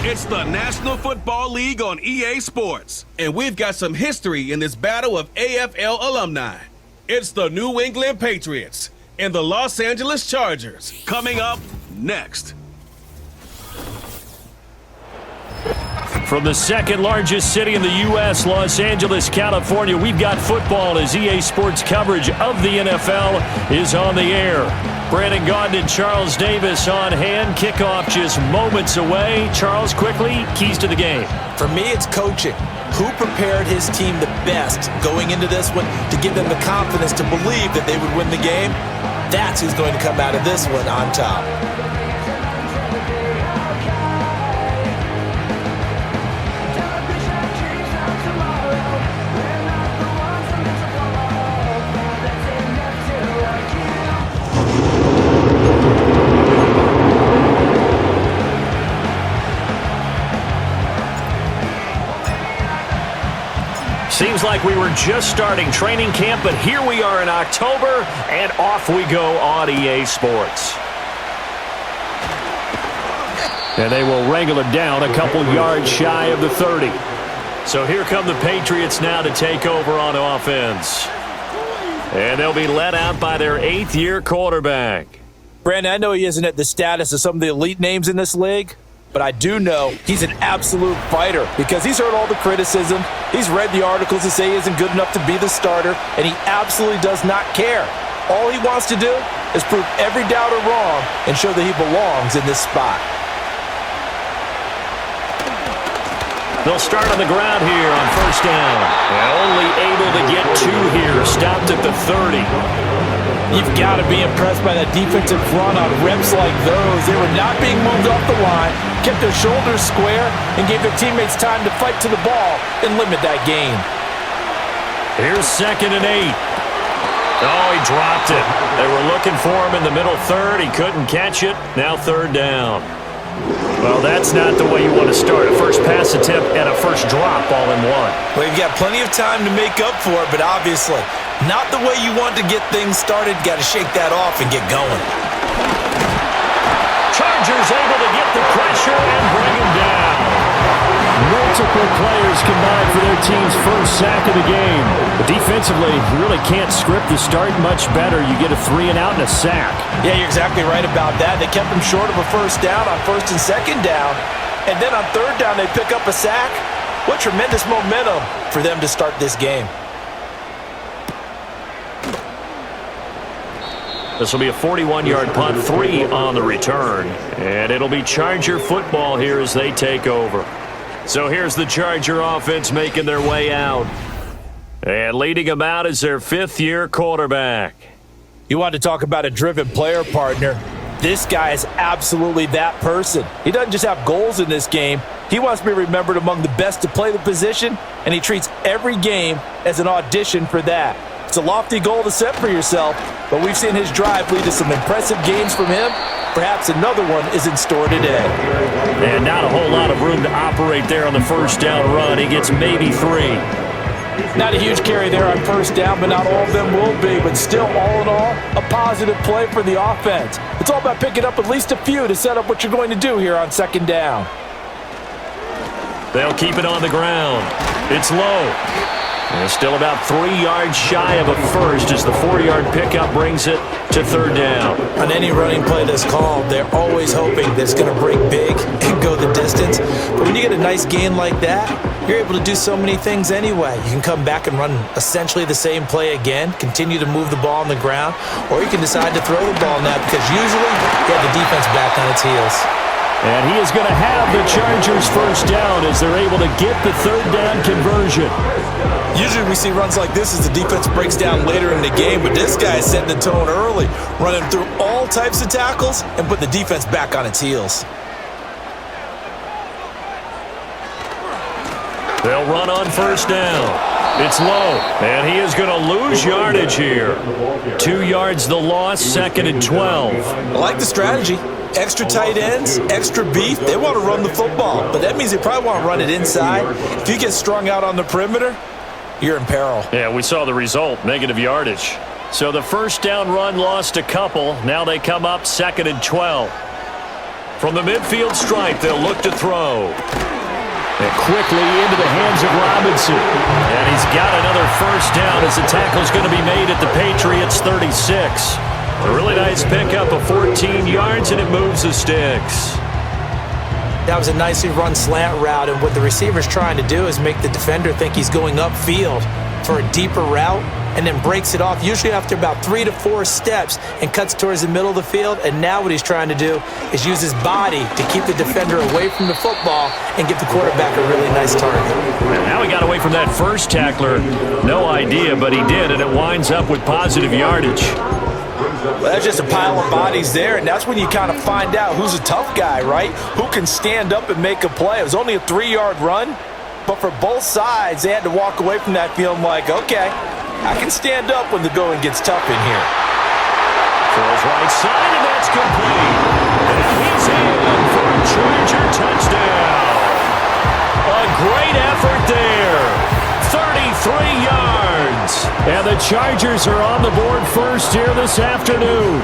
It's the National Football League on EA Sports, and we've got some history in this battle of AFL alumni. It's the New England Patriots and the Los Angeles Chargers coming up next. From the second largest city in the U.S., Los Angeles, California, we've got football as EA Sports coverage of the NFL is on the air. Brandon Gaudin and Charles Davis on hand. Kickoff just moments away. Charles, quickly, keys to the game. For me, it's coaching. Who prepared his team the best going into this one to give them the confidence to believe that they would win the game? That's who's going to come out of this one on top. Seems like we were just starting training camp, but here we are in October, and off we go on EA Sports. And they will wrangle it down a couple yards shy of the 30. So here come the Patriots now to take over on offense. And they'll be led out by their 8th-year quarterback. Brandon, I know he isn't at the status of some of the elite names in this league, but I do know he's an absolute fighter because he's heard all the criticism. He's read the articles that say he isn't good enough to be the starter, and he absolutely does not care. All he wants to do is prove every doubter wrong and show that he belongs in this spot. They'll start on the ground here on first down. And only able to get 2 here, stopped at the 30. You've got to be impressed by that defensive front on reps like those. They were not being moved off the line, kept their shoulders square, and gave their teammates time to fight to the ball and limit that gain. Here's 2nd and 8. Oh, he dropped it. They were looking for him in the middle third. He couldn't catch it. Now 3rd down. Well, that's not the way you want to start. A first pass attempt and a first drop all in one. Well, you've got plenty of time to make up for it, but obviously not the way you want to get things started. Got to shake that off and get going. Chargers able to get the pressure and bring him down. Multiple players combined for their team's first sack of the game. But defensively, you really can't script the start much better. You get a 3 and out and a sack. Yeah, you're exactly right about that. They kept them short of a first down on 1st and 2nd down. And then on 3rd down, they pick up a sack. What tremendous momentum for them to start this game. This will be a 41-yard punt, 3 on the return. And it'll be Charger football here as they take over. So here's the Charger offense making their way out. And leading them out is their 5th-year quarterback. You want to talk about a driven player, partner. This guy is absolutely that person. He doesn't just have goals in this game. He wants to be remembered among the best to play the position, and he treats every game as an audition for that. It's a lofty goal to set for yourself, but we've seen his drive lead to some impressive games from him. Perhaps another one is in store today. And not a whole lot of room to operate there on the first down run. He gets maybe 3. Not a huge carry there on first down, but not all of them will be. But still, all in all, a positive play for the offense. It's all about picking up at least a few to set up what you're going to do here on 2nd down. They'll keep it on the ground. It's low. And still about 3 yards shy of a first as the 4-yard pickup brings it to 3rd down. On any running play that's called, they're always hoping that it's going to break big and go the distance. But when you get a nice gain like that, you're able to do so many things anyway. You can come back and run essentially the same play again, continue to move the ball on the ground, or you can decide to throw the ball now because usually you have the defense back on its heels. And he is going to have the Chargers first down as they're able to get the 3rd down conversion. Usually we see runs like this as the defense breaks down later in the game, but this guy is setting the tone early, running through all types of tackles and put the defense back on its heels. They'll run on first down. It's low, and he is going to lose yardage here. 2 yards the loss, 2nd and 12. I like the strategy. Extra tight ends, extra beef. They want to run the football, but that means they probably want to run it inside. If you get strung out on the perimeter, you're in peril. Yeah, we saw the result, negative yardage. So the first down run lost a couple. Now they come up 2nd and 12. From the midfield stripe, they'll look to throw. And quickly into the hands of Robinson. And he's got another first down as the tackle's going to be made at the Patriots' 36. A really nice pickup of 14 yards, and it moves the sticks. That was a nicely run slant route, and what the receiver's trying to do is make the defender think he's going upfield for a deeper route, and then breaks it off, usually after about 3 to 4 steps, and cuts towards the middle of the field. And now what he's trying to do is use his body to keep the defender away from the football and give the quarterback a really nice target. And now he got away from that first tackler. No idea, but he did, and it winds up with positive yardage. Well, that's just a pile of bodies there, and that's when you kind of find out who's a tough guy, right? Who can stand up and make a play. It was only a 3-yard run, but for both sides, they had to walk away from that feeling like, okay, I can stand up when the going gets tough in here. Throws right side, and that's complete. And he's in for a Charger touchdown. A great effort there. 33 yards. And the Chargers are on the board first here this afternoon.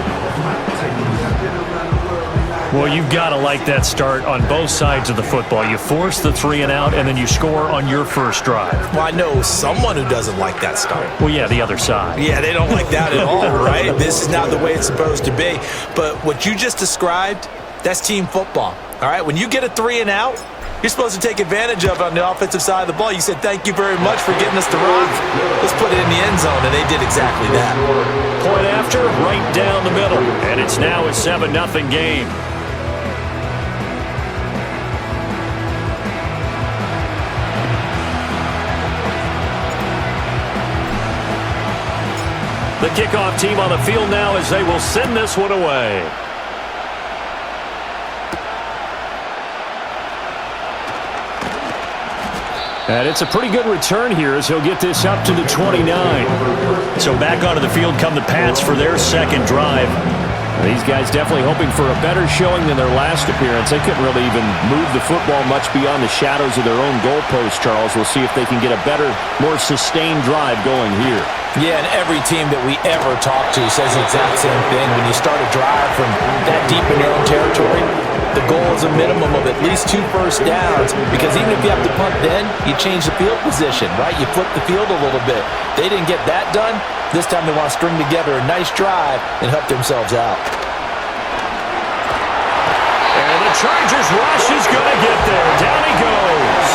Well, you've got to like that start on both sides of the football. You force the 3 and out, and then you score on your first drive. Well, I know someone who doesn't like that start. Well, yeah, the other side. Yeah, they don't like that at all, right? This is not the way it's supposed to be. But what you just described, that's team football, all right? When you get a 3 and out, you're supposed to take advantage of it on the offensive side of the ball. You said, thank you very much for getting us the rock. Let's put it in the end zone, and they did exactly that. Point after, right down the middle. And it's now a 7-0 game. The kickoff team on the field now as they will send this one away. And it's a pretty good return here as he'll get this up to the 29. So back onto the field come the Pats for their second drive. These guys definitely hoping for a better showing than their last appearance. They couldn't really even move the football much beyond the shadows of their own goalpost, Charles. We'll see if they can get a better, more sustained drive going here. Yeah, and every team that we ever talk to says the exact same thing. When you start a drive from that deep in your own territory, the goal is a minimum of at least 2 first downs, because even if you have to punt then, you change the field position, right? You flip the field a little bit. They didn't get that done. This time they want to string together a nice drive and help themselves out. And the Chargers rush is going to get there. Down he goes.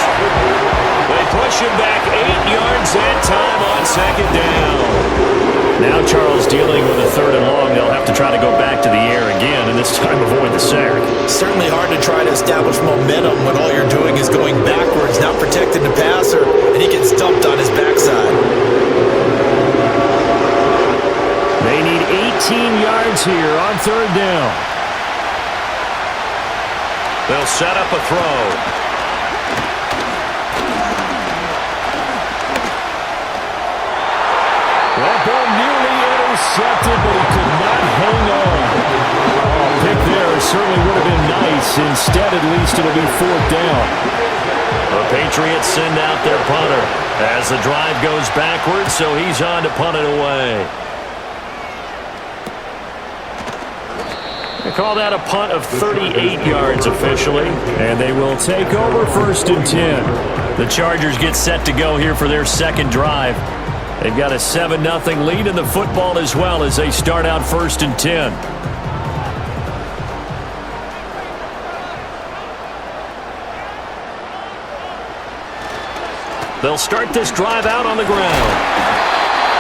They push him back 8 yards and time on second down. Now Charles dealing with a 3rd and long. They'll have to try to go back to the air again, and this time avoid the sack. Certainly hard to try to establish momentum when all you're doing is going backwards, not protecting the passer, and he gets dumped on his backside. They need 18 yards here on 3rd down. They'll set up a throw. That ball nearly intercepted, but he could not hang on. Pick there certainly would have been nice. Instead, at least it'll be 4th down. The Patriots send out their punter as the drive goes backwards, so he's on to punt it away. They call that a punt of 38 yards officially, and they will take over 1st and 10. The Chargers get set to go here for their second drive. They've got a 7-0 lead in the football as well as they start out 1st and 10. They'll start this drive out on the ground.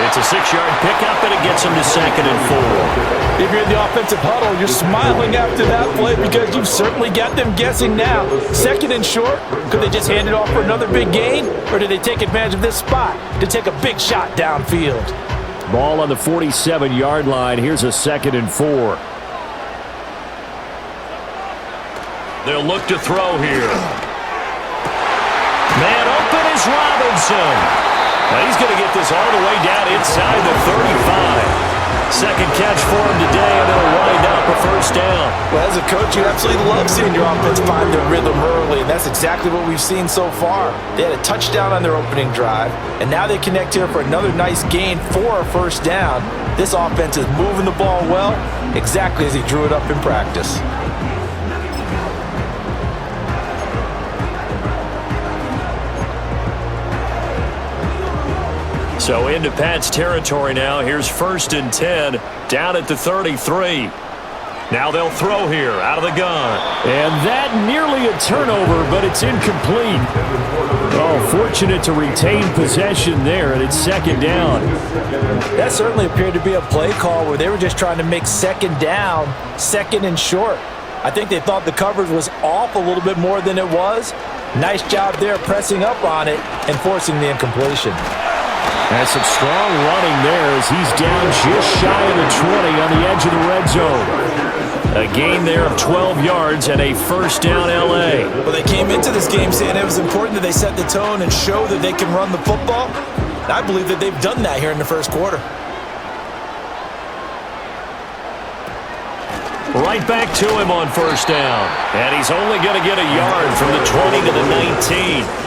It's a 6-yard pickup, and it gets them to 2nd and 4. If you're in the offensive huddle, you're smiling after that play because you've certainly got them guessing now. 2nd and short, could they just hand it off for another big gain? Or do they take advantage of this spot to take a big shot downfield? Ball on the 47-yard line. Here's a 2nd and 4. They'll look to throw here. Man open is Robinson. Now he's going to get this all the way down inside the 35. Second catch for him today, and it'll wind up a 1st down. Well, as a coach, you absolutely love seeing your offense find their rhythm early, and that's exactly what we've seen so far. They had a touchdown on their opening drive, and now they connect here for another nice gain for a 1st down. This offense is moving the ball well, exactly as he drew it up in practice. So into Pat's territory now. Here's 1st and 10 down at the 33. Now they'll throw here out of the gun. And that nearly a turnover, but it's incomplete. Oh, fortunate to retain possession there, and it's 2nd down. That certainly appeared to be a play call where they were just trying to make 2nd down, 2nd and short. I think they thought the coverage was off a little bit more than it was. Nice job there pressing up on it and forcing the incompletion. That's some strong running there as he's down just shy of the 20 on the edge of the red zone. A gain there of 12 yards and a 1st down L.A. Well, they came into this game saying it was important that they set the tone and show that they can run the football. I believe that they've done that here in the 1st quarter. Right back to him on 1st down. And he's only going to get a yard from the 20 to the 19.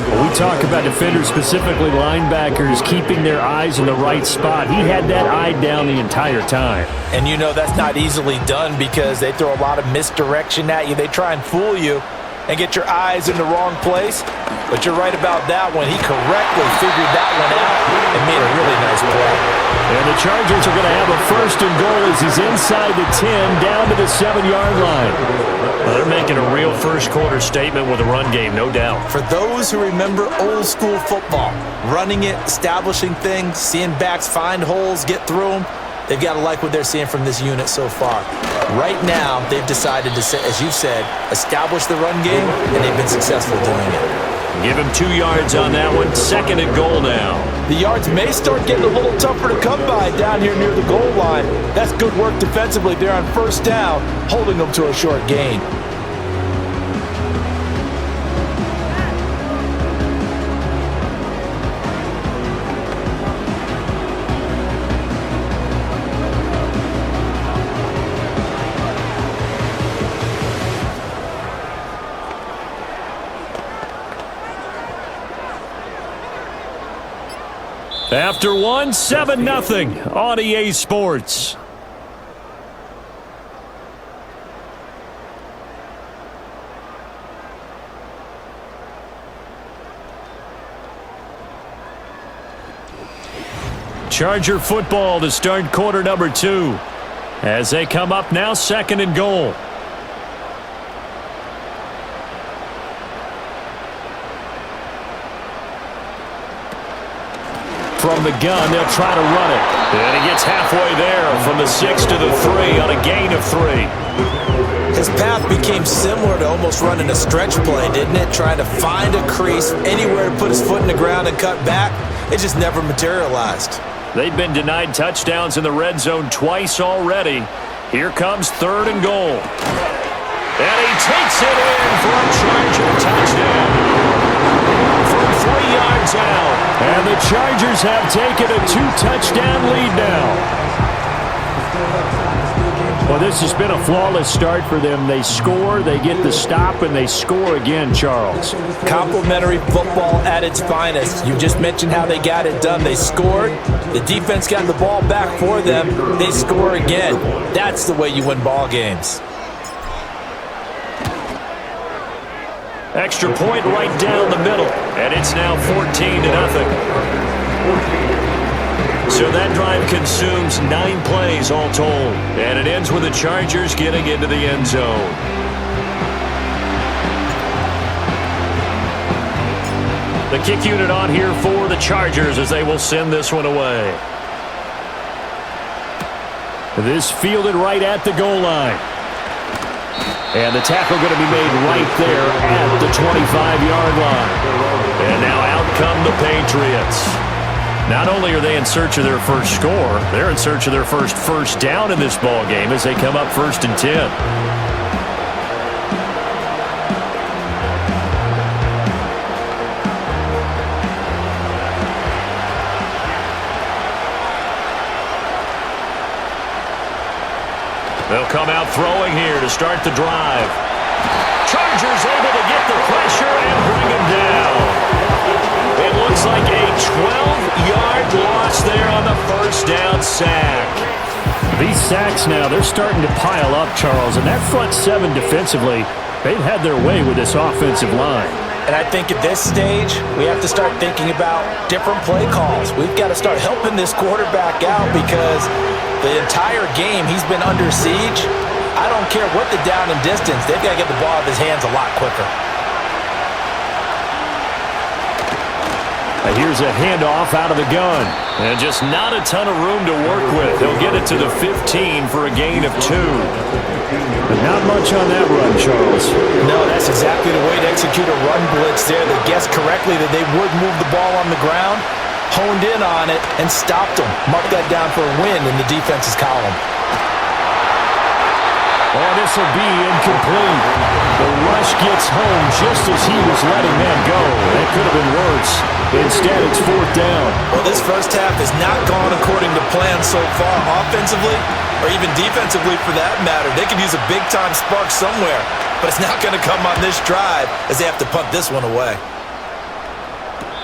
We talk about defenders, specifically linebackers, keeping their eyes in the right spot. He had that eye down the entire time. And you know that's not easily done because they throw a lot of misdirection at you. They try and fool you and get your eyes in the wrong place. But you're right about that one. He correctly figured that one out and made a really nice play. And the Chargers are going to have a 1st and goal as he's inside the 10, down to the 7-yard line. Well, they're making a real 1st quarter statement with a run game, no doubt. For those who remember old school football, running it, establishing things, seeing backs find holes, get through them, they've got to like what they're seeing from this unit so far. Right now, they've decided to, as you said, establish the run game, and they've been successful doing it. Give him 2 yards on that one. 2nd and goal now. The yards may start getting a little tougher to come by down here near the goal line. That's good work defensively there on 1st down, holding them to a short gain. After 1, 7-0 on EA Sports. Charger football to start quarter number 2. As they come up now, 2nd and goal. From the gun, they'll try to run it. And he gets halfway there from the 6 to the 3 on a gain of 3. His path became similar to almost running a stretch play, didn't it? Trying to find a crease, anywhere to put his foot in the ground and cut back. It just never materialized. They've been denied touchdowns in the red zone twice already. Here comes 3rd and goal. And he takes it in for a Charger touchdown. From 3 yards out. And the Chargers have taken a 2-touchdown lead now. Well, this has been a flawless start for them. They score, they get the stop, and they score again, Charles. Complimentary football at its finest. You just mentioned how they got it done. They scored. The defense got the ball back for them. They score again. That's the way you win ball games. Extra point right down the middle, and it's now 14-0. So that drive consumes 9 plays all told, and it ends with the Chargers getting into the end zone. The kick unit on here for the Chargers as they will send this one away. This fielded right at the goal line. And the tackle going to be made right there at the 25-yard line. And now out come the Patriots. Not only are they in search of their first score, they're in search of their first down in this ball game as they come up 1st and 10. They'll come out throwing here to start the drive. Chargers able to get the pressure and bring him down. It looks like a 12-yard loss there on the 1st down sack. These sacks now, they're starting to pile up, Charles, and that front 7 defensively, they've had their way with this offensive line. And I think at this stage, we have to start thinking about different play calls. We've got to start helping this quarterback out because the entire game he's been under siege. I don't care what the down and distance. They've got to get the ball out of his hands a lot quicker. Here's a handoff out of the gun. And just not a ton of room to work with. He'll get it to the 15 for a gain of 2. But not much on that run, Charles. No, that's exactly the way to execute a run blitz there. They guessed correctly that they would move the ball on the ground, honed in on it, and stopped them. Mark that down for a win in the defense's column. Oh, this will be incomplete. The rush gets home just as he was letting that go. That could have been worse. Instead, it's 4th down. Well, this first half has not gone according to plan so far, offensively or even defensively for that matter. They could use a big-time spark somewhere, but it's not going to come on this drive as they have to punt this one away.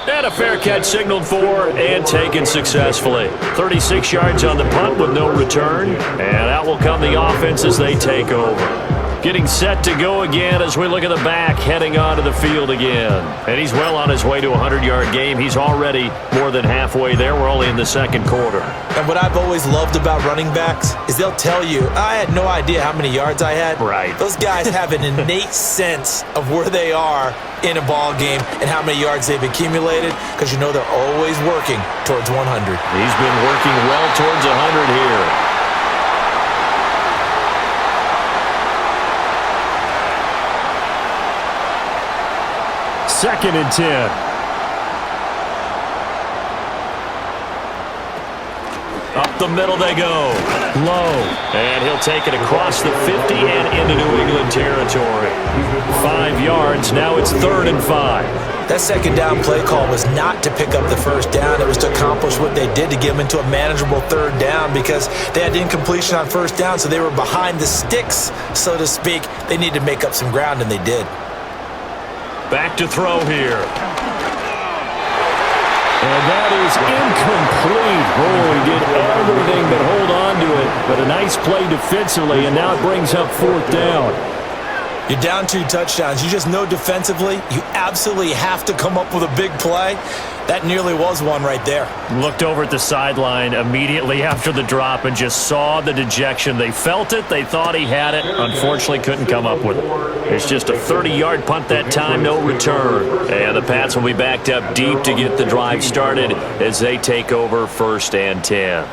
And a fair catch signaled for and taken successfully. 36 yards on the punt with no return. And out will come the offense as they take over. Getting set to go again as we look at the back, heading onto the field again. And he's well on his way to a 100-yard game. He's already more than halfway there. We're only in the second quarter. And what I've always loved about running backs is they'll tell you, I had no idea how many yards I had. Right. Those guys have an innate sense of where they are in a ball game and how many yards they've accumulated because you know they're always working towards 100. He's been working well towards 100 here. Second and 10. Up the middle they go. Low. And he'll take it across the 50 and into New England territory. 5 yards. Now it's 3rd and 5. That second down play call was not to pick up the first down. It was to accomplish what they did to get them into a manageable 3rd down because they had incompletion on first down, so they were behind the sticks, so to speak. They needed to make up some ground, and they did. Back to throw here. And that is incomplete. Oh, he did everything but hold on to it. But a nice play defensively, and now it brings up 4th down. You're down 2 touchdowns. You just know defensively you absolutely have to come up with a big play. That nearly was one right there. Looked over at the sideline immediately after the drop and just saw the dejection. They felt it. They thought he had it. Unfortunately, couldn't come up with it. It's just a 30-yard punt that time, no return. And the Pats will be backed up deep to get the drive started as they take over 1st and 10.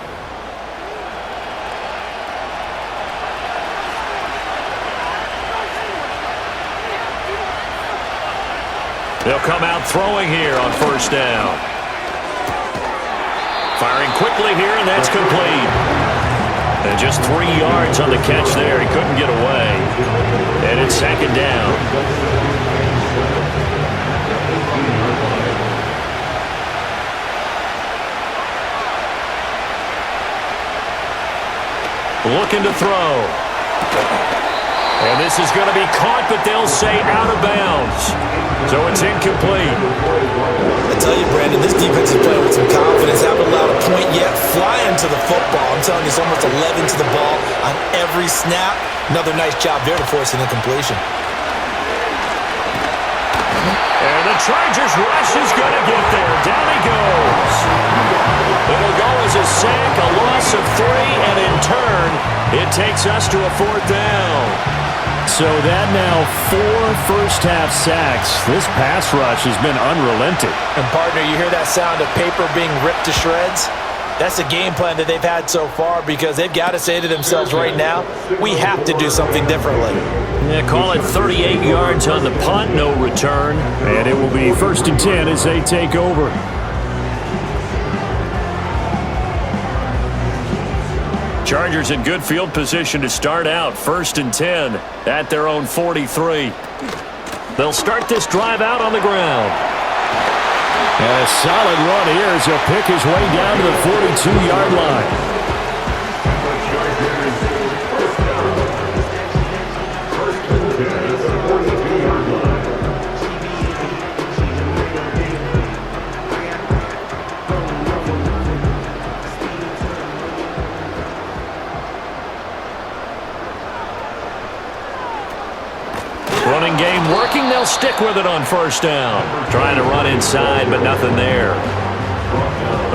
They'll come out throwing here on 1st down. Firing quickly here, and that's complete. And just 3 yards on the catch there. He couldn't get away. And it's 2nd down. Looking to throw. And this is going to be caught, but they'll say out of bounds. So it's incomplete. I tell you, Brandon, this defense is playing with some confidence. Haven't allowed a point yet. Flying to the football. I'm telling you, it's almost 11 to the ball on every snap. Another nice job there to force an incompletion. And the Chargers rush is going to get there. Down he goes. It'll go as a sack, a loss of 3, and in turn, it takes us to a 4th down. So that now 4 first-half sacks. This pass rush has been unrelenting. And, partner, you hear that sound of paper being ripped to shreds? That's a game plan that they've had so far because they've got to say to themselves right now, we have to do something differently. Yeah, call it 38 yards on the punt, no return. And it will be 1st and 10 as they take over. Chargers in good field position to start out. 1st and 10 at their own 43. They'll start this drive out on the ground. And a solid run here as he'll pick his way down to the 42-yard line. Running game working. They'll stick with it on first down. Trying to run inside, but nothing there.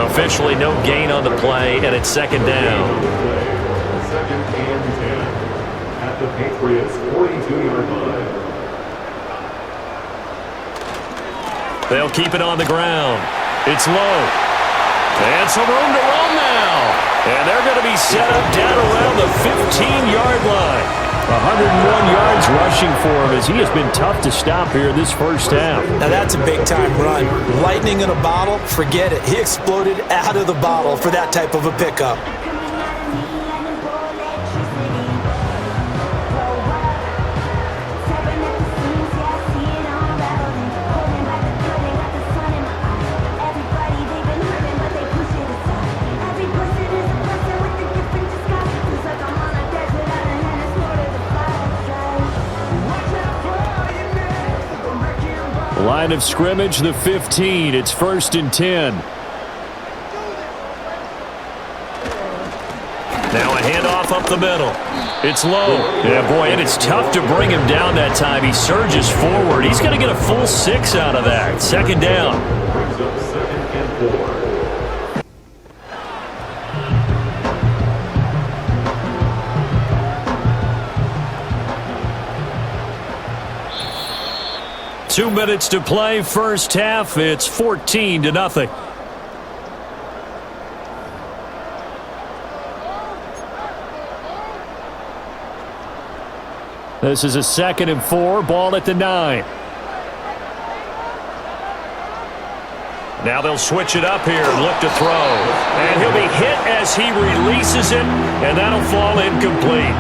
Officially no gain on the play, and it's second down. Second and 10 at the Patriots 42-yard line. They'll keep it on the ground. It's low. And some room to run now. And they're going to be set up down around the 15-yard line. 101 yards rushing for him as he has been tough to stop here this first half. Now that's a big-time run. Lightning in a bottle, forget it. He exploded out of the bottle for that type of a pickup. Line of scrimmage, the 15. It's 1st and 10. Now a handoff up the middle. It's low. Yeah, boy, and it's tough to bring him down that time. He surges forward. He's going to get a full 6 out of that. Second down. Brings up 2nd and 4. 2 minutes to play, first half. It's 14-0. This is a 2nd and 4, ball at the 9. Now they'll switch it up here and look to throw. And he'll be hit as he releases it, and that'll fall incomplete.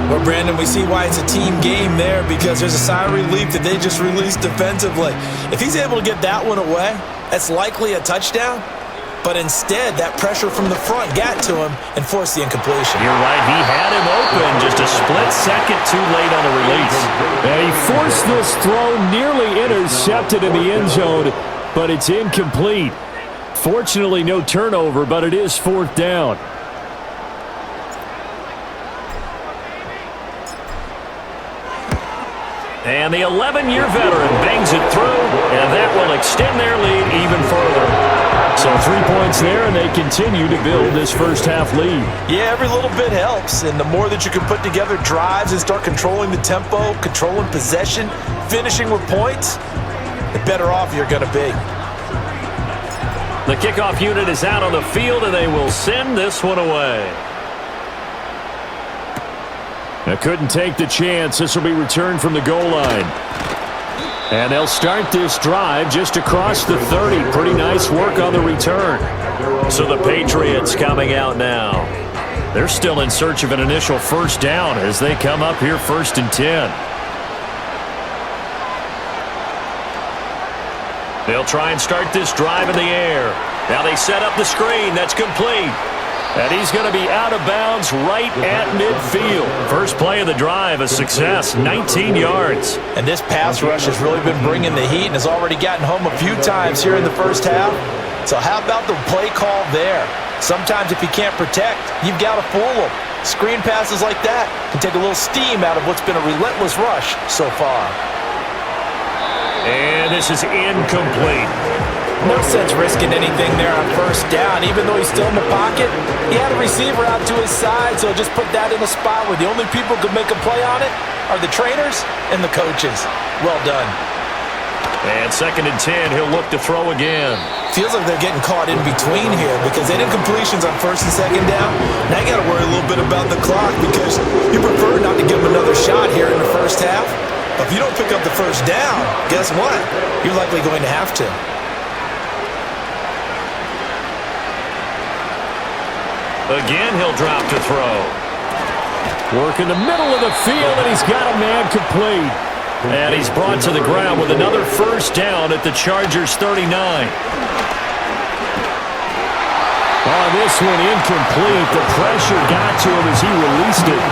Well, Brandon, we see why it's a team game there, because there's a sigh of relief that they just released defensively. If he's able to get that one away, that's likely a touchdown. But instead, that pressure from the front got to him and forced the incompletion. You're right. He had him open just a split second too late on the release. And he forced this throw, nearly intercepted in the end zone, but it's incomplete. Fortunately, no turnover, but it is 4th down. And the 11-year veteran bangs it through, and that will extend their lead even further. So 3 points there, and they continue to build this first half lead. Yeah, every little bit helps, and the more that you can put together drives and start controlling the tempo, controlling possession, finishing with points, the better off you're going to be. The kickoff unit is out on the field, and they will send this one away. They couldn't take the chance. This will be returned from the goal line. And they'll start this drive just across the 30. Pretty nice work on the return. So the Patriots coming out now. They're still in search of an initial first down as they come up here 1st and 10. They'll try and start this drive in the air. Now they set up the screen. That's complete. And he's going to be out of bounds right at midfield. First play of the drive, a success, 19 yards. And this pass rush has really been bringing the heat and has already gotten home a few times here in the first half. So how about the play call there? Sometimes if you can't protect, you've got to fool them. Screen passes like that can take a little steam out of what's been a relentless rush so far. And this is incomplete. No sense risking anything there on first down. Even though he's still in the pocket, he had a receiver out to his side, so just put that in a spot where the only people who could make a play on it are the trainers and the coaches. Well done. And 2nd and 10, he'll look to throw again. Feels like they're getting caught in between here because they did incompletions on 1st and 2nd down. Now you got to worry a little bit about the clock because you prefer not to give them another shot here in the first half. But if you don't pick up the first down, guess what? You're likely going to have to. Again, he'll drop to throw. Work in the middle of the field, and he's got a man complete. And he's brought to the ground with another first down at the Chargers' 39. Oh, this one incomplete. The pressure got to him as he released it.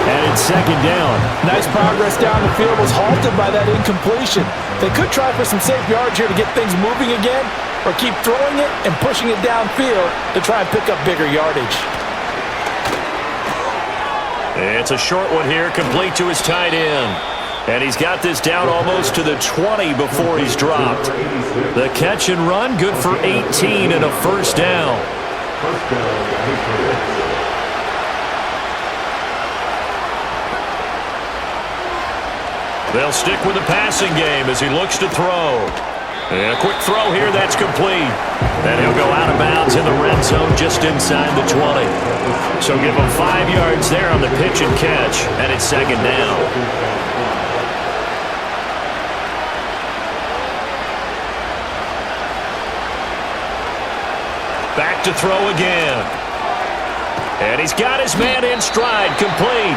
And it's 2nd down. Nice progress down the field was halted by that incompletion. They could try for some safe yards here to get things moving again, or keep throwing it and pushing it downfield to try and pick up bigger yardage. It's a short one here, complete to his tight end. And he's got this down almost to the 20 before he's dropped. The catch and run, good for 18 and a first down. First down, Patriots. They'll stick with the passing game as he looks to throw. And a quick throw here, that's complete. And he'll go out of bounds in the red zone just inside the 20. So give him 5 yards there on the pitch and catch, and it's second down. Back to throw again. And he's got his man in stride, complete.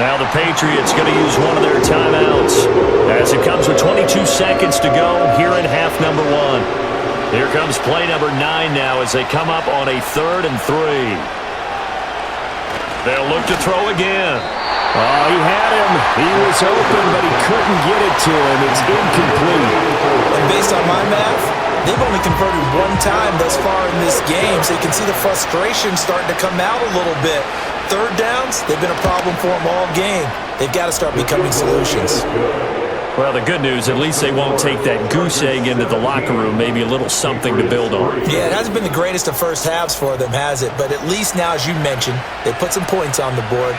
Now the Patriots going to use one of their timeouts as it comes with 22 seconds to go here in half number 1. Here comes play number 9 now as they come up on a 3rd and 3. They'll look to throw again. Oh, he had him. He was open, but he couldn't get it to him. It's incomplete. And based on my math, they've only converted one time thus far in this game, so you can see the frustration starting to come out a little bit. Third downs, they've been a problem for them all game. They've got to start becoming solutions. Well, the good news, at least they won't take that goose egg into the locker room, maybe a little something to build on. Yeah, it hasn't been the greatest of first halves for them, has it? But at least now, as you mentioned, they put some points on the board.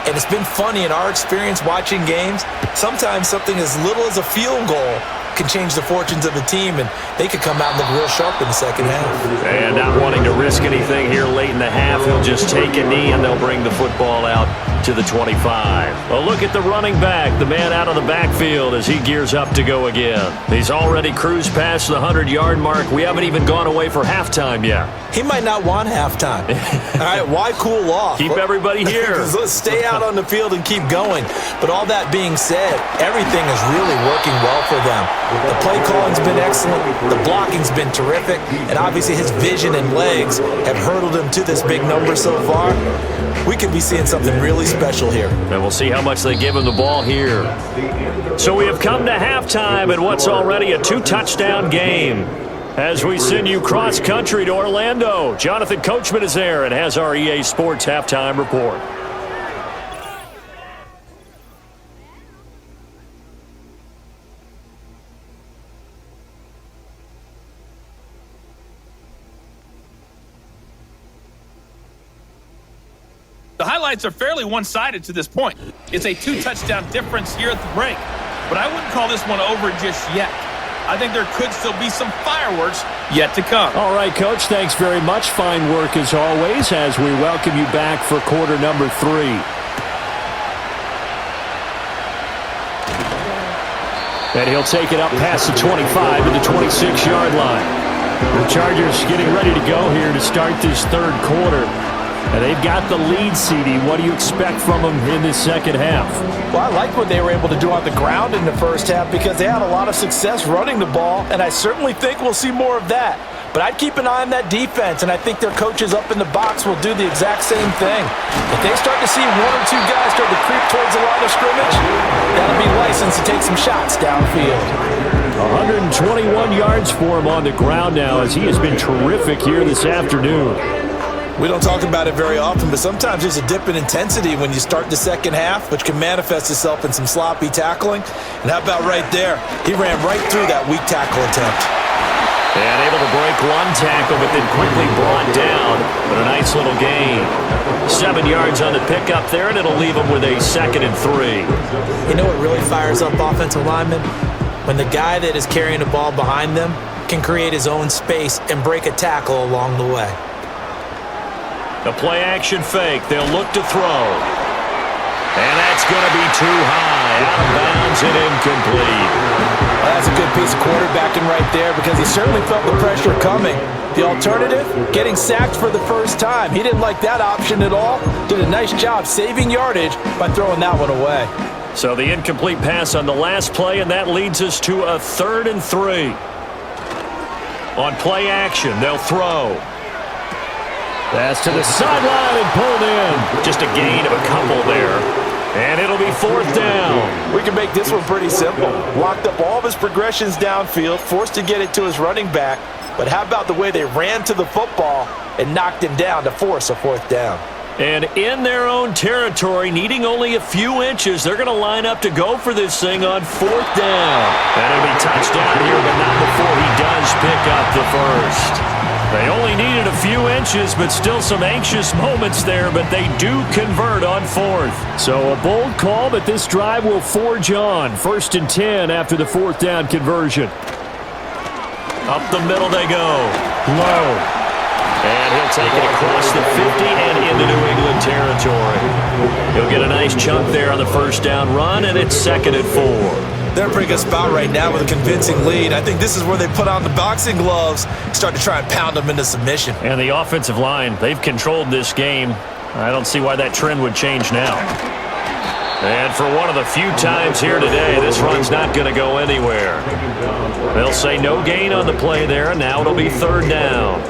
And it's been funny in our experience watching games. Sometimes something as little as a field goal can change the fortunes of a team, and they could come out and look real sharp in the second half. And not wanting to risk anything here late in the half, he'll just take a knee and they'll bring the football out to the 25. A look at the running back, the man out of the backfield as he gears up to go again. He's already cruised past the 100-yard mark. We haven't even gone away for halftime yet. He might not want halftime. All right, why cool off? Keep everybody here. Let's stay out on the field and keep going. But all that being said, everything is really working well for them. The play calling's been excellent, the blocking's been terrific, and obviously his vision and legs have hurdled him to this big number so far. We could be seeing something really special here. And we'll see how much they give him the ball here. So we have come to halftime in what's already a 2-touchdown game. As we send you cross-country to Orlando, Jonathan Coachman is there and has our EA Sports halftime report. The highlights are fairly one-sided to this point. It's a 2-touchdown difference here at the break, but I wouldn't call this one over just yet. I think there could still be some fireworks yet to come. All right, Coach, thanks very much. Fine work as always as we welcome you back for quarter number 3. And he'll take it up past the 25 to the 26-yard line. The Chargers getting ready to go here to start this third quarter. And they've got the lead, CD. What do you expect from them in this second half? Well, I like what they were able to do on the ground in the first half because they had a lot of success running the ball, and I certainly think we'll see more of that. But I'd keep an eye on that defense, and I think their coaches up in the box will do the exact same thing. If they start to see 1 or 2 guys start to creep towards the line of scrimmage, that'll be license to take some shots downfield. 121 yards for him on the ground now as he has been terrific here this afternoon. We don't talk about it very often, but sometimes there's a dip in intensity when you start the second half, which can manifest itself in some sloppy tackling. And how about right there? He ran right through that weak tackle attempt. And able to break one tackle, but then quickly brought down. But a nice little gain. 7 yards on the pickup there, and it'll leave him with a 2nd and 3. You know what really fires up offensive linemen? When the guy that is carrying the ball behind them can create his own space and break a tackle along the way. The play-action fake. They'll look to throw. And that's going to be too high. Out of bounds and incomplete. Well, that's a good piece of quarterbacking right there because he certainly felt the pressure coming. The alternative, getting sacked for the first time. He didn't like that option at all. Did a nice job saving yardage by throwing that one away. So the incomplete pass on the last play, and that leads us to a 3rd and 3. On play action, they'll throw. Pass to the sideline and pulled in. Just a gain of a couple there. And it'll be 4th down. We can make this one pretty simple. Locked up all of his progressions downfield, forced to get it to his running back. But how about the way they ran to the football and knocked him down to force a 4th down? And in their own territory, needing only a few inches, they're going to line up to go for this thing on 4th down. And it'll be touchdown here, but not before he does pick up the first. They only needed a few inches, but still some anxious moments there, but they do convert on 4th. So a bold call, but this drive will forge on. 1st and 10 after the 4th down conversion. Up the middle they go. Low. And he'll take it across the 50 and into New England territory. He'll get a nice chunk there on the 1st down run, and it's 2nd and 4. They're in a pretty good spot right now with a convincing lead. I think this is where they put on the boxing gloves, start to try and pound them into submission. And the offensive line, they've controlled this game. I don't see why that trend would change now. And for one of the few times here today, this run's not going to go anywhere. They'll say no gain on the play there, and now it'll be 3rd down.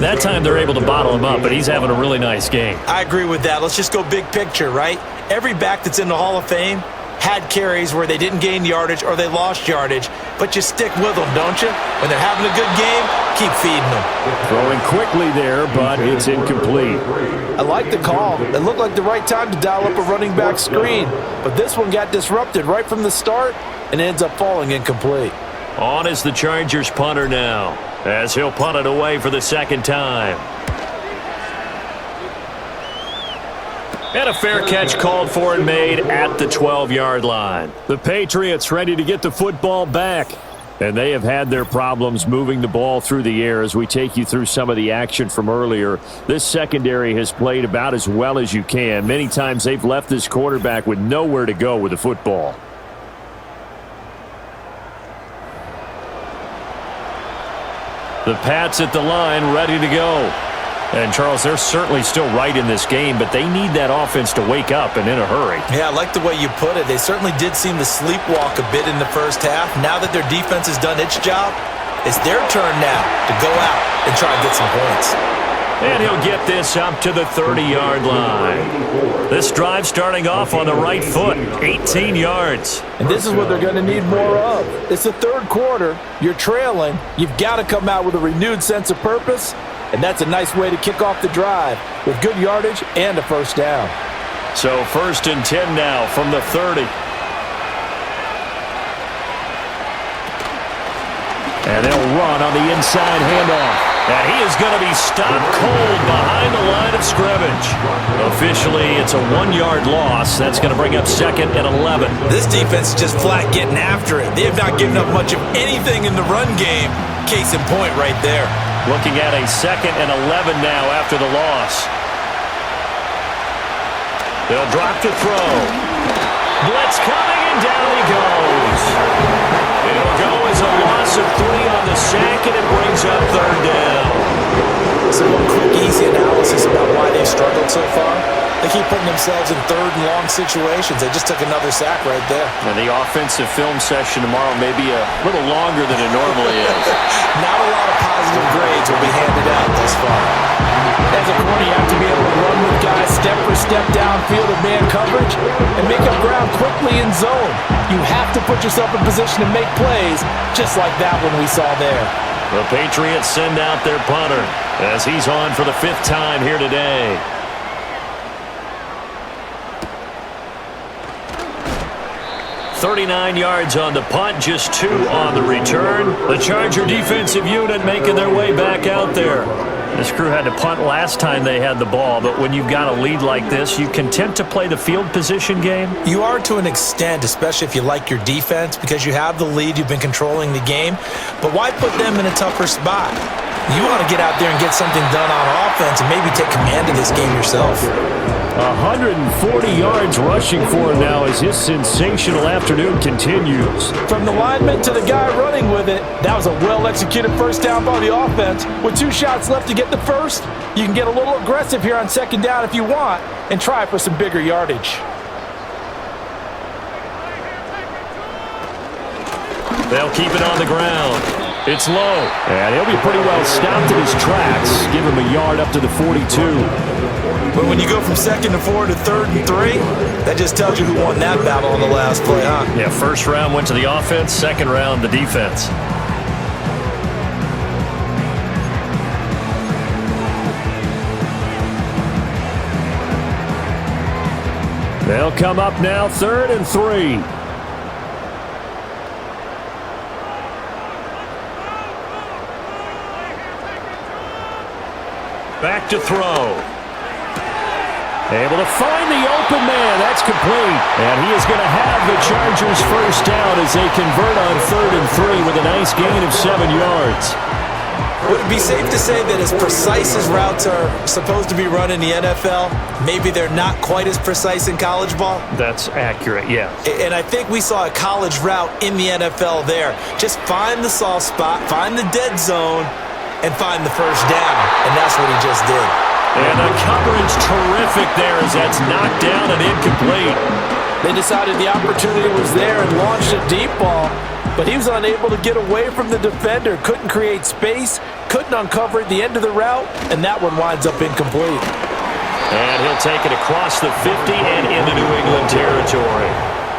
That time they're able to bottle him up, but he's having a really nice game. I agree with that. Let's just go big picture, right? Every back that's in the Hall of Fame had carries where they didn't gain yardage or they lost yardage, but you stick with them, don't you? When they're having a good game, keep feeding them. Throwing quickly there, but it's incomplete. I like the call. It looked like the right time to dial up a running back screen, but this one got disrupted right from the start and ends up falling incomplete. On is the Chargers punter now, as he'll punt it away for the 2nd time. And a fair catch called for and made at the 12-yard line. The Patriots ready to get the football back. And they have had their problems moving the ball through the air as we take you through some of the action from earlier. This secondary has played about as well as you can. Many times they've left this quarterback with nowhere to go with the football. The Pats at the line, ready to go. And, Charles, they're certainly still right in this game, but they need that offense to wake up and in a hurry. Yeah, I like the way you put it. They certainly did seem to sleepwalk a bit in the first half. Now that their defense has done its job, it's their turn now to go out and try and get some points. And he'll get this up to the 30-yard line. This drive starting off on the right foot, 18 yards. And this is what they're going to need more of. It's the 3rd quarter. You're trailing. You've got to come out with a renewed sense of purpose, and that's a nice way to kick off the drive with good yardage and a 1st down. So 1st and 10 now from the 30. And they'll run on the inside handoff. And he is going to be stopped cold behind the line of scrimmage. Officially, it's a 1-yard loss. That's going to bring up 2nd and 11. This defense is just flat getting after it. They have not given up much of anything in the run game. Case in point right there. Looking at a 2nd and 11 now after the loss. They'll drop to throw. Blitz coming, and down he goes. It'll go as a loss of 3 on the sack, and it brings up 3rd down. So one quick, easy analysis about why they've struggled so far. They keep putting themselves in 3rd and long situations. They just took another sack right there. And the offensive film session tomorrow may be a little longer than it normally is. Not a lot of positive grades will be handed out thus far. As a corner, you have to be able to run with guys step for step downfield of man coverage and make up ground quickly in zone. You have to put yourself in position to make plays, just like that one we saw there. The Patriots send out their punter as he's on for the 5th time here today. "39 yards on the punt, just 2 on the return." The Charger defensive unit making their way back out there. This crew had to punt last time they had the ball, but when you've got a lead like this, you content to play the field position game? You are to an extent, especially if you like your defense, because you have the lead, you've been controlling the game. But why put them in a tougher spot? You want to get out there and get something done on offense and maybe take command of this game yourself. 140 yards rushing for him now as his sensational afternoon continues. From the lineman to the guy running with it, that was a well-executed 1st down by the offense. With 2 shots left to get the 1st, you can get a little aggressive here on 2nd down if you want and try for some bigger yardage. They'll keep it on the ground. It's low. And he'll be pretty well stopped in his tracks. Give him a yard up to the 42. But when you go from 2nd to 4 to 3rd and 3, that just tells you who won that battle on the last play, huh? Yeah, 1st round went to the offense, 2nd round the defense. They'll come up now 3rd and 3. Back to throw. Able to find the open man. That's complete. And he is going to have the Chargers first down as they convert on 3rd and 3 with a nice gain of 7 yards. Would it be safe to say that as precise as routes are supposed to be run in the NFL, maybe they're not quite as precise in college ball? That's accurate, yeah. And I think we saw a college route in the NFL there. Just find the soft spot, find the dead zone, and find the first down. And that's what he just did. And the coverage terrific there as that's knocked down and incomplete. They decided the opportunity was there and launched a deep ball, but he was unable to get away from the defender, couldn't create space, couldn't uncover at the end of the route, and that one winds up incomplete. And he'll take it across the 50 and into New England territory.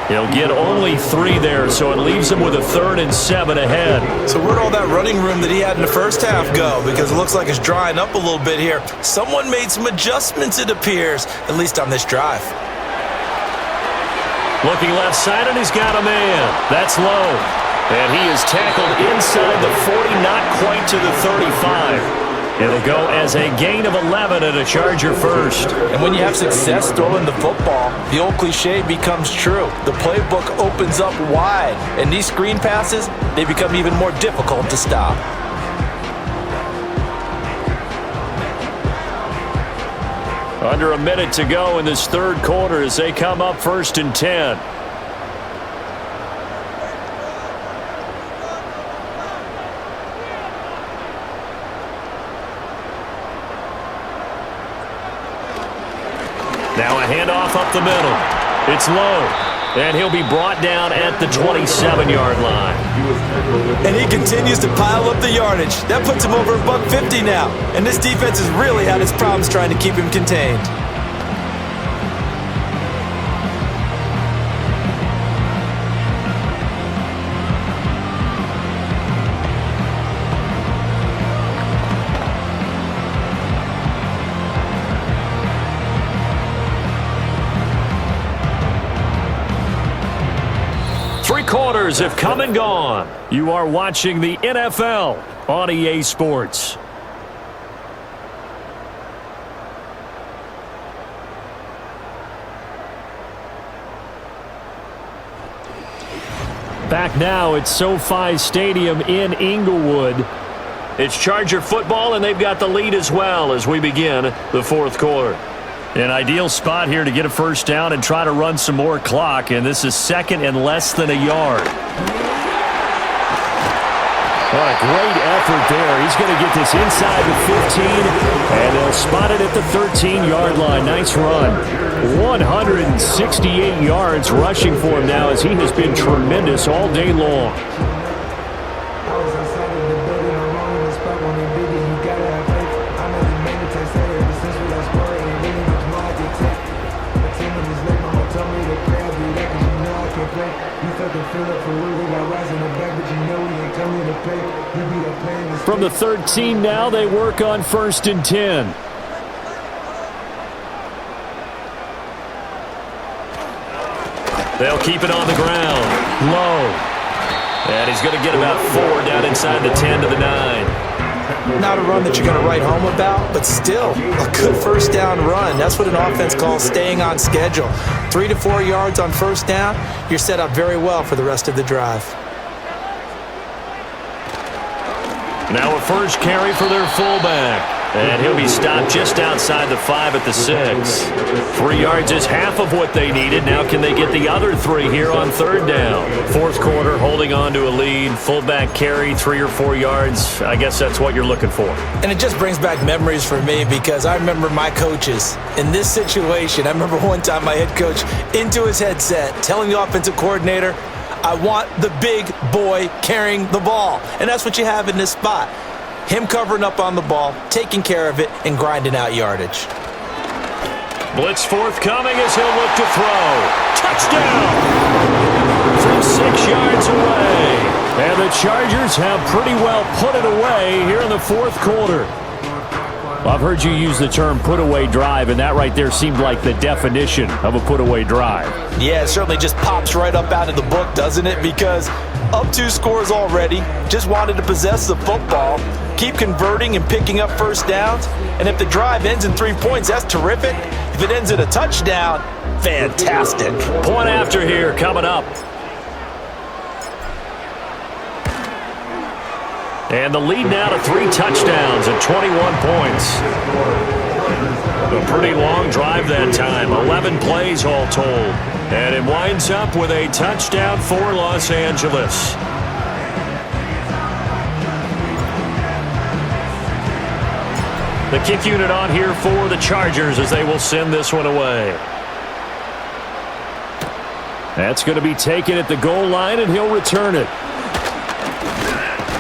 He'll get only 3 there, so it leaves him with a 3rd and 7 ahead. So where'd all that running room that he had in the first half go? Because it looks like it's drying up a little bit here. Someone made some adjustments, it appears, at least on this drive. Looking left side, and he's got a man. That's low. And he is tackled inside the 40, not quite to the 35. It'll go as a gain of 11 and a Charger first. And when you have success throwing the football, the old cliche becomes true. The playbook opens up wide, and these screen passes, they become even more difficult to stop. Under a minute to go in this 3rd quarter as they come up 1st and 10. Now a handoff up the middle. It's low. And he'll be brought down at the 27-yard line. And he continues to pile up the yardage. That puts him over $150 now. And this defense has really had its problems trying to keep him contained. Quarters have come and gone. You are watching the NFL on EA Sports. Back now at SoFi Stadium in Inglewood. It's Charger football, and they've got the lead as well as we begin the 4th quarter. An ideal spot here to get a first down and try to run some more clock, and this is 2nd and less than a yard. What a great effort there. He's going to get this inside the 15, and they'll spot it at the 13-yard line. Nice run. 168 yards rushing for him now as he has been tremendous all day long. From the 13 now, they work on 1st and 10. They'll keep it on the ground. Low. And he's going to get about 4 down inside the 10 to the 9. Not a run that you're going to write home about, but still a good first down run. That's what an offense calls staying on schedule. 3 to 4 yards on first down, you're set up very well for the rest of the drive. Now a first carry for their fullback. And he'll be stopped just outside the 5 at the 6. 3 yards is half of what they needed. Now can they get the other 3 here on 3rd down? 4th quarter, holding on to a lead. Fullback carry, 3 or 4 yards. I guess that's what you're looking for. And it just brings back memories for me because I remember my coaches in this situation. I remember one time my head coach into his headset telling the offensive coordinator, I want the big boy carrying the ball. And that's what you have in this spot. Him covering up on the ball, taking care of it, and grinding out yardage. Blitz forthcoming as he'll look to throw. Touchdown! From 6 yards away. And the Chargers have pretty well put it away here in the 4th quarter. Well, I've heard you use the term put-away drive, and that right there seemed like the definition of a put-away drive. Yeah, it certainly just pops right up out of the book, doesn't it? Because up 2 scores already, just wanted to possess the football, keep converting and picking up first downs. And if the drive ends in 3 points, that's terrific. If it ends in a touchdown, fantastic. Point after here coming up. And the lead now to 3 touchdowns at 21 points. A pretty long drive that time, 11 plays all told. And it winds up with a touchdown for Los Angeles. The kick unit on here for the Chargers as they will send this one away. That's going to be taken at the goal line, and he'll return it.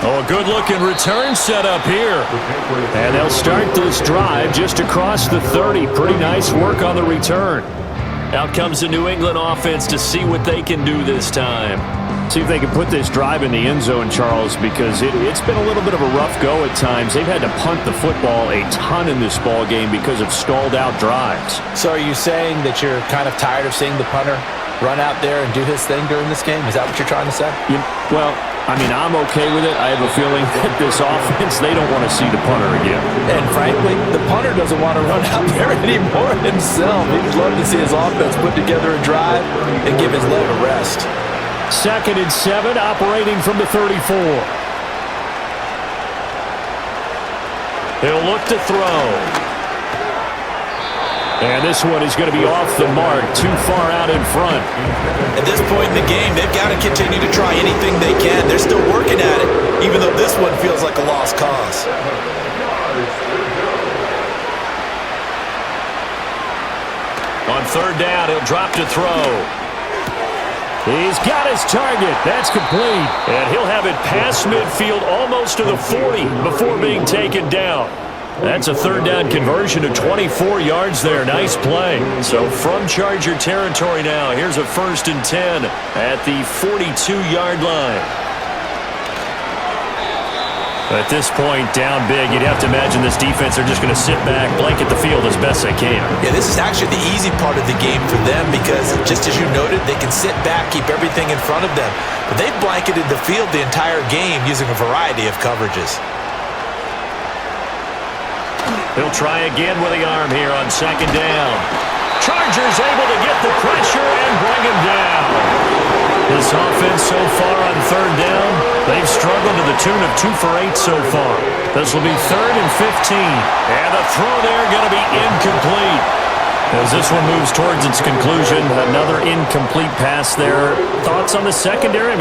Oh, a good-looking return set up here. And they'll start this drive just across the 30. Pretty nice work on the return. Out comes the New England offense to see what they can do this time. See if they can put this drive in the end zone, Charles, because it's been a little bit of a rough go at times. They've had to punt the football a ton in this ball game because of stalled-out drives. So are you saying that you're kind of tired of seeing the punter run out there and do his thing during this game? Is that what you're trying to say? Well, I mean, I'm okay with it. I have a feeling that this offense, they don't want to see the punter again. And frankly, the punter doesn't want to run out there anymore himself. He'd love to see his offense put together a drive and give his leg a rest. 2nd and 7, operating from the 34. He'll look to throw. And this one is going to be off the mark, too far out in front. At this point in the game, they've got to continue to try anything they can. They're still working at it, even though this one feels like a lost cause. On 3rd down, he'll drop to throw. He's got his target. That's complete. And he'll have it past midfield almost to the 40 before being taken down. That's a 3rd down conversion of 24 yards there. Nice play. So from Charger territory now, here's a 1st and 10 at the 42-yard line. At this point, down big, you'd have to imagine this defense are just going to sit back, blanket the field as best they can. Yeah, this is actually the easy part of the game for them because, just as you noted, they can sit back, keep everything in front of them. But they've blanketed the field the entire game using a variety of coverages. He'll try again with the arm here on 2nd down. Chargers able to get the pressure and bring him down. This offense so far on 3rd down, they've struggled to the tune of 2 for 8 so far. This will be 3rd and 15. And the throw there going to be incomplete. As this one moves towards its conclusion, another incomplete pass there. Thoughts on the secondary?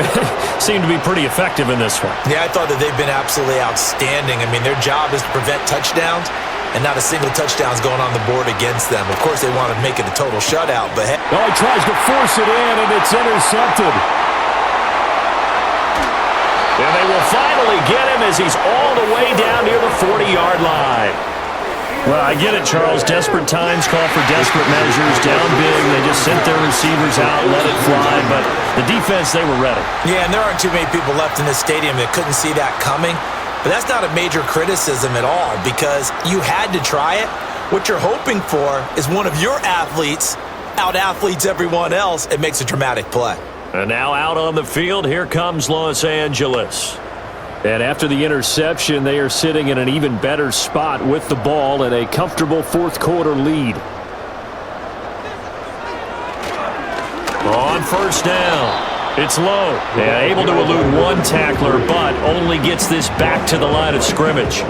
Seem to be pretty effective in this one. Yeah, I thought that they've been absolutely outstanding. I mean, their job is to prevent touchdowns, and not a single touchdown's going on the board against them. Of course, they want to make it a total shutout, but hey. Oh, he tries to force it in, and it's intercepted. And they will finally get him as he's all the way down near the 40-yard line. Well, I get it, Charles. Desperate times call for desperate measures. Down big, they just sent their receivers out, let it fly. But the defense, they were ready. Yeah, and there aren't too many people left in this stadium that couldn't see that coming. But that's not a major criticism at all because you had to try it. What you're hoping for is one of your athletes out-athletes everyone else and makes a dramatic play. And now out on the field, here comes Los Angeles. And after the interception, they are sitting in an even better spot with the ball and a comfortable 4th quarter lead. On 1st down, it's low. And able to elude 1 tackler, but only gets this back to the line of scrimmage.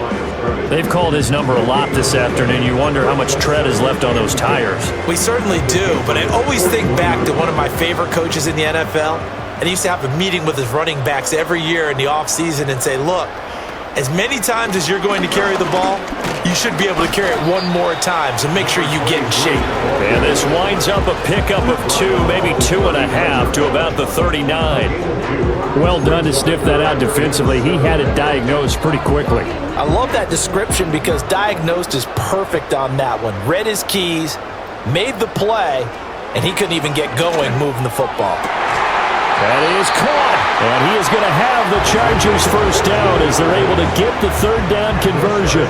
They've called his number a lot this afternoon. You wonder how much tread is left on those tires. We certainly do, but I always think back to one of my favorite coaches in the NFL. And he used to have a meeting with his running backs every year in the offseason and say, look, as many times as you're going to carry the ball, you should be able to carry it 1 more time, so make sure you get in shape. And this winds up a pickup of 2, maybe 2.5 to about the 39. Well done to sniff that out defensively. He had it diagnosed pretty quickly. I love that description because diagnosed is perfect on that one. Read his keys, made the play, and he couldn't even get going moving the football. That is caught, and he is going to have the Chargers 1st down as they're able to get the 3rd down conversion.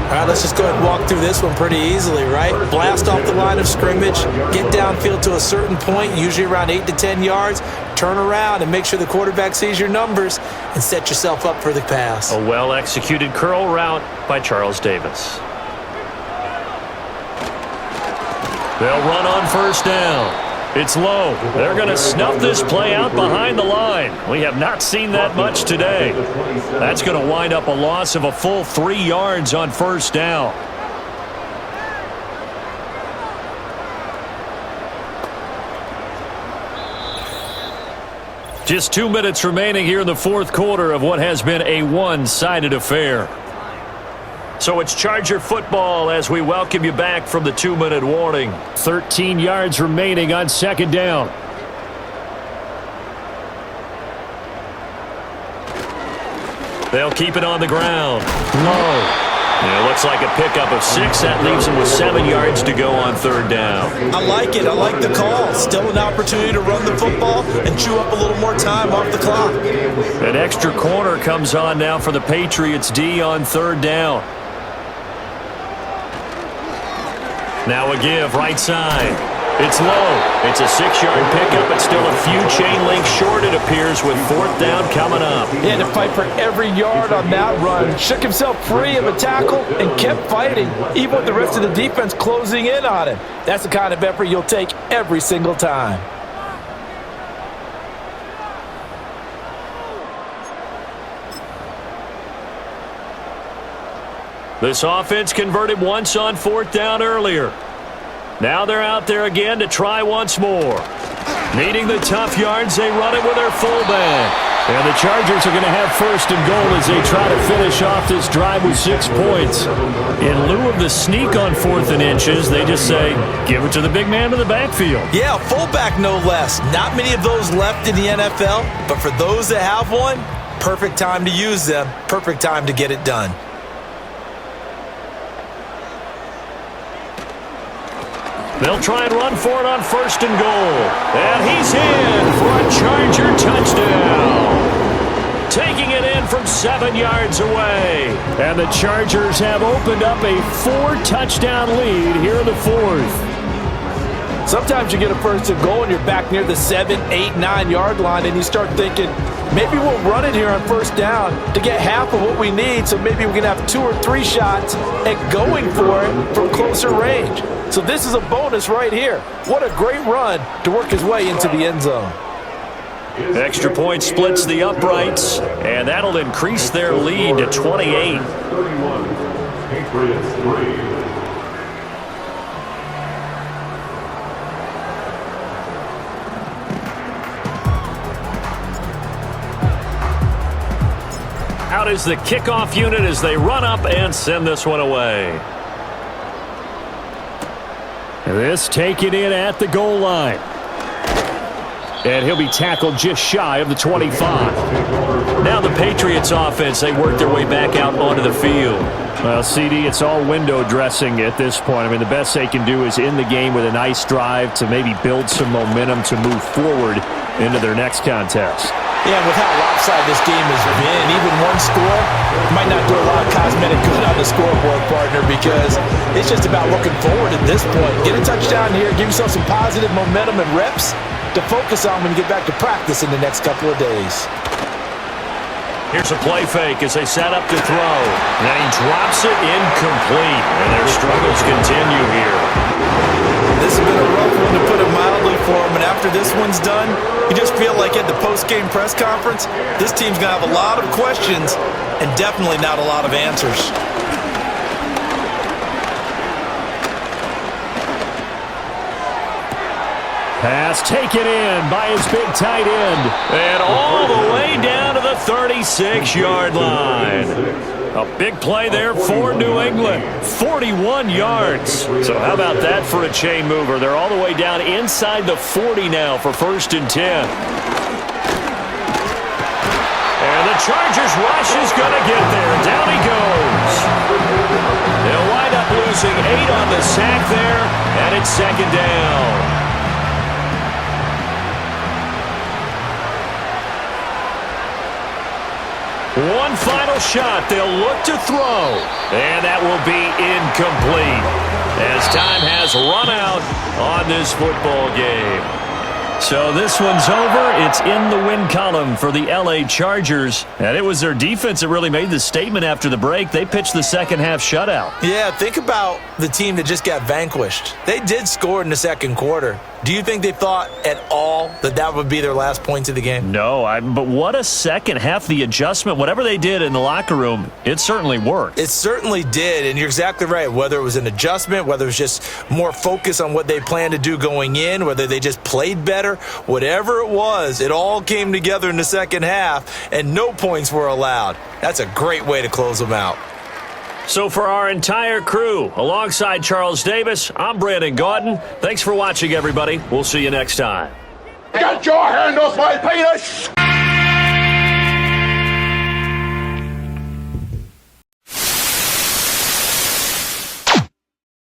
All right, let's just go ahead and walk through this one pretty easily, right? Blast off the line of scrimmage, get downfield to a certain point, usually around 8 to 10 yards, turn around and make sure the quarterback sees your numbers and set yourself up for the pass. A well-executed curl route by Charles Davis. They'll run on first down. It's low. They're going to snuff this play out behind the line. We have not seen that much today. That's going to wind up a loss of a full 3 yards on first down. Just 2 minutes remaining here in the fourth quarter of what has been a one-sided affair. So it's Charger football as we welcome you back from the 2-minute warning. 13 yards remaining on second down. They'll keep it on the ground. Low. It looks like a pickup of 6. That leaves them with 7 yards to go on third down. I like it. I like the call. Still an opportunity to run the football and chew up a little more time off the clock. An extra corner comes on now for the Patriots D on third down. Now a give, right side. It's low. It's a 6-yard pickup. It's still a few chain links short, it appears, with fourth down coming up. He had to fight for every yard on that run. Shook himself free of a tackle and kept fighting, even with the rest of the defense closing in on him. That's the kind of effort you'll take every single time. This offense converted once on fourth down earlier. Now they're out there again to try once more. Needing the tough yards, they run it with their fullback. And the Chargers are going to have first and goal as they try to finish off this drive with 6 points. In lieu of the sneak on 4th and inches, they just say, give it to the big man in the backfield. Yeah, fullback no less. Not many of those left in the NFL, but for those that have one, perfect time to use them, perfect time to get it done. They'll try and run for it on first and goal. And he's in for a Charger touchdown. Taking it in from 7 yards away. And the Chargers have opened up a 4-touchdown lead here in the fourth. Sometimes you get a first and goal and you're back near the 7, 8, 9-yard line and you start thinking, maybe we'll run it here on first down to get half of what we need, so maybe we can have 2 or 3 shots at going for it from closer range. So this is a bonus right here. What a great run to work his way into the end zone. Extra point splits the uprights, and that'll increase their lead to 28. 31, Patriots 3. Out is the kickoff unit as they run up and send this one away. This taken in at the goal line. And he'll be tackled just shy of the 25. Now the Patriots offense, they work their way back out onto the field. Well, CD, it's all window dressing at this point. I mean, the best they can do is end the game with a nice drive to maybe build some momentum to move forward into their next contest. Yeah, with how lopsided this game has been, even one score might not do a lot of cosmetic good on the scoreboard, partner, because it's just about looking forward at this point. Get a touchdown here, give yourself some positive momentum and reps to focus on when you get back to practice in the next couple of days. Here's a play fake as they set up to throw. And then he drops it incomplete, and their struggles continue here. This has been a rough one, to put it mildly, for him, and after this one's done, you just feel like at the post-game press conference, this team's going to have a lot of questions and definitely not a lot of answers. Pass taken in by his big tight end. And all the way down to the 36-yard line. A big play there for New England. 41 yards. So how about that for a chain mover? They're all the way down inside the 40 now for 1st and 10. And the Chargers rush is going to get there. Down he goes. They'll wind up losing 8 on the sack there, and it's 2nd down. One final shot. They'll look to throw. And that will be incomplete as time has run out on this football game. So this one's over. It's in the win column for the LA Chargers. And it was their defense that really made the statement after the break. They pitched the second half shutout. Yeah, think about the team that just got vanquished. They did score in the second quarter. Do you think they thought at all that that would be their last points of the game? No, but what a second half. The adjustment, whatever they did in the locker room, it certainly worked. It certainly did, and you're exactly right. Whether it was an adjustment, whether it was just more focus on what they planned to do going in, whether they just played better, whatever it was, it all came together in the second half, and no points were allowed. That's a great way to close them out. So for our entire crew, alongside Charles Davis, I'm Brandon Gaudin. Thanks for watching, everybody. We'll see you next time. Get your hand off my penis!